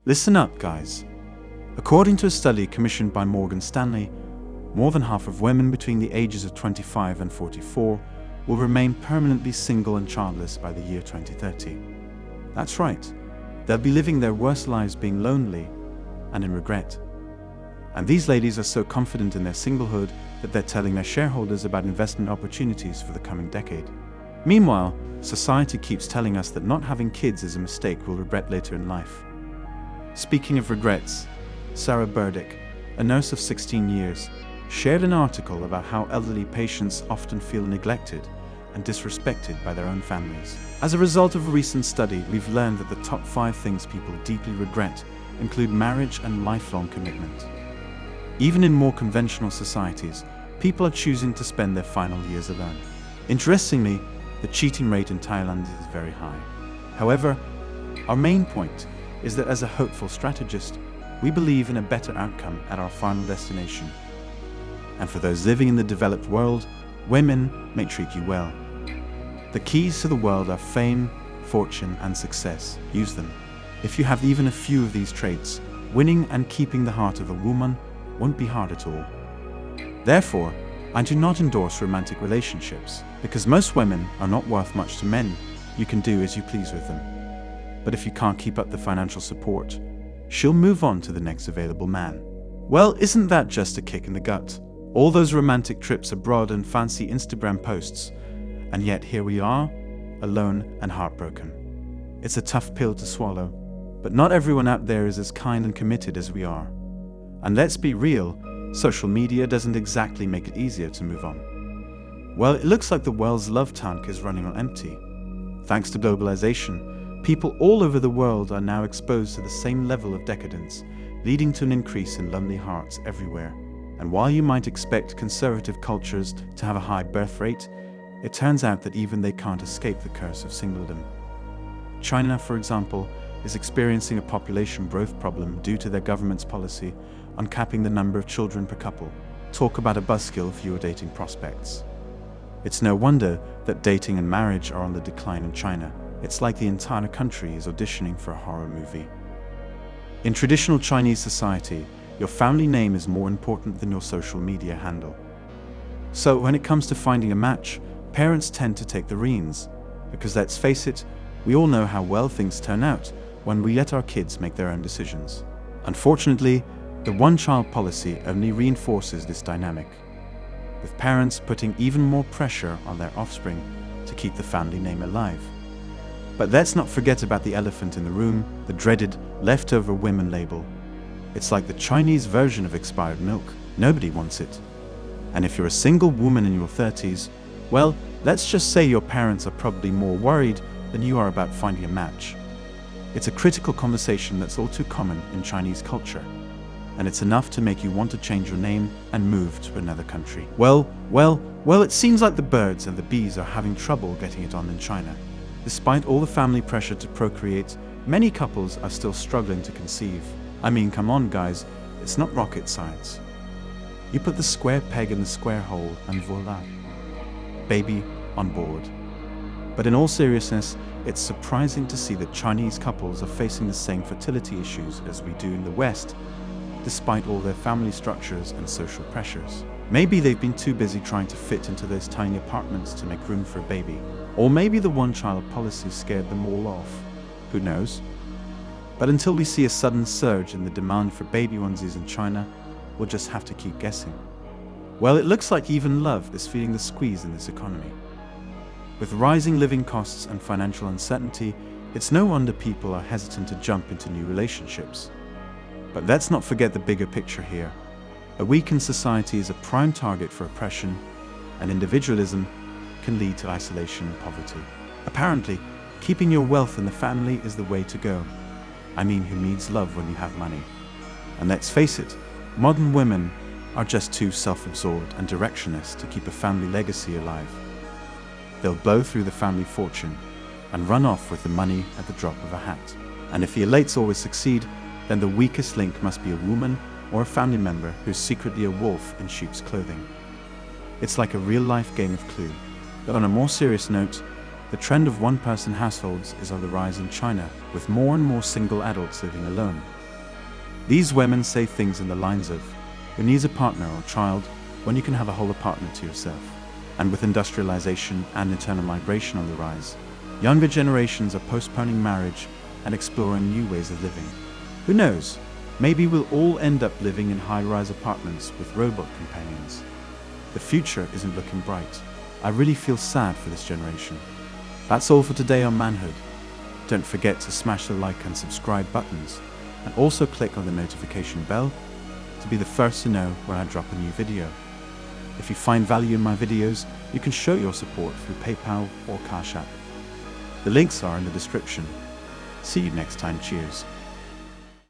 Listen up, guys. According to a study commissioned by Morgan Stanley, more than half of women between the ages of 25 and 44 will remain permanently single and childless by the year 2030. That's right, they'll be living their worst lives being lonely and in regret. And these ladies are so confident in their singlehood that they're telling their shareholders about investment opportunities for the coming decade. Meanwhile, society keeps telling us that not having kids is a mistake we'll regret later in life. Speaking of regrets, Sarah Burdick, a nurse of 16 years, shared an article about how elderly patients often feel neglected and disrespected by their own families. As a result of a recent study, we've learned that the top 5 things people deeply regret include marriage and lifelong commitment. Even in more conventional societies, people are choosing to spend their final years alone. Interestingly, the cheating rate in Thailand is very high. However, our main point is that as a hopeful strategist, we believe in a better outcome at our final destination. And for those living in the developed world, women may treat you well. The keys to the world are fame, fortune, and success. Use them. If you have even a few of these traits, winning and keeping the heart of a woman won't be hard at all. Therefore, I do not endorse romantic relationships, because most women are not worth much to men. You can do as you please with them. But if you can't keep up the financial support, she'll move on to the next available man. Well, isn't that just a kick in the gut? All those romantic trips abroad and fancy Instagram posts, and yet here we are, alone and heartbroken. It's a tough pill to swallow, but not everyone out there is as kind and committed as we are. And let's be real, social media doesn't exactly make it easier to move on. Well, it looks like the world's love tank is running on empty. Thanks to globalization, people all over the world are now exposed to the same level of decadence, leading to an increase in lonely hearts everywhere. And while you might expect conservative cultures to have a high birth rate, it turns out that even they can't escape the curse of singledom. China, for example, is experiencing a population growth problem due to their government's policy on capping the number of children per couple. Talk about a buzzkill for your dating prospects. It's no wonder that dating and marriage are on the decline in China. It's like the entire country is auditioning for a horror movie. In traditional Chinese society, your family name is more important than your social media handle. So when it comes to finding a match, parents tend to take the reins, because let's face it, we all know how well things turn out when we let our kids make their own decisions. Unfortunately, the one-child policy only reinforces this dynamic, with parents putting even more pressure on their offspring to keep the family name alive. But let's not forget about the elephant in the room, the dreaded leftover women label. It's like the Chinese version of expired milk. Nobody wants it. And if you're a single woman in your 30s, well, let's just say your parents are probably more worried than you are about finding a match. It's a critical conversation that's all too common in Chinese culture, and it's enough to make you want to change your name and move to another country. Well, it seems like the birds and the bees are having trouble getting it on in China. Despite all the family pressure to procreate, many couples are still struggling to conceive. I mean, come on guys, it's not rocket science. You put the square peg in the square hole and voila, baby on board. But in all seriousness, it's surprising to see that Chinese couples are facing the same fertility issues as we do in the West, despite all their family structures and social pressures. Maybe they've been too busy trying to fit into those tiny apartments to make room for a baby. Or maybe the one-child policy scared them all off. Who knows? But until we see a sudden surge in the demand for baby onesies in China, we'll just have to keep guessing. Well, it looks like even love is feeling the squeeze in this economy. With rising living costs and financial uncertainty, it's no wonder people are hesitant to jump into new relationships. But let's not forget the bigger picture here. A weakened society is a prime target for oppression, and individualism can lead to isolation and poverty. Apparently, keeping your wealth in the family is the way to go. I mean, who needs love when you have money? And let's face it, modern women are just too self-absorbed and directionless to keep a family legacy alive. They'll blow through the family fortune and run off with the money at the drop of a hat. And if the elites always succeed, then the weakest link must be a woman or a family member who's secretly a wolf in sheep's clothing. It's like a real-life game of Clue. But on a more serious note, The trend of one-person households is on the rise in China, with more and more single adults living alone. These women say things in the lines of, "Who needs a partner or child when you can have a whole apartment to yourself?" And with industrialization and internal migration on the rise, younger generations are postponing marriage and exploring new ways of living. Who knows? Maybe we'll all end up living in high-rise apartments with robot companions. The future isn't looking bright. I really feel sad for this generation. That's all for today on Manhood. Don't forget to smash the like and subscribe buttons, and also click on the notification bell to be the first to know when I drop a new video. If you find value in my videos, you can show your support through PayPal or Cash App. The links are in the description. See you next time. Cheers.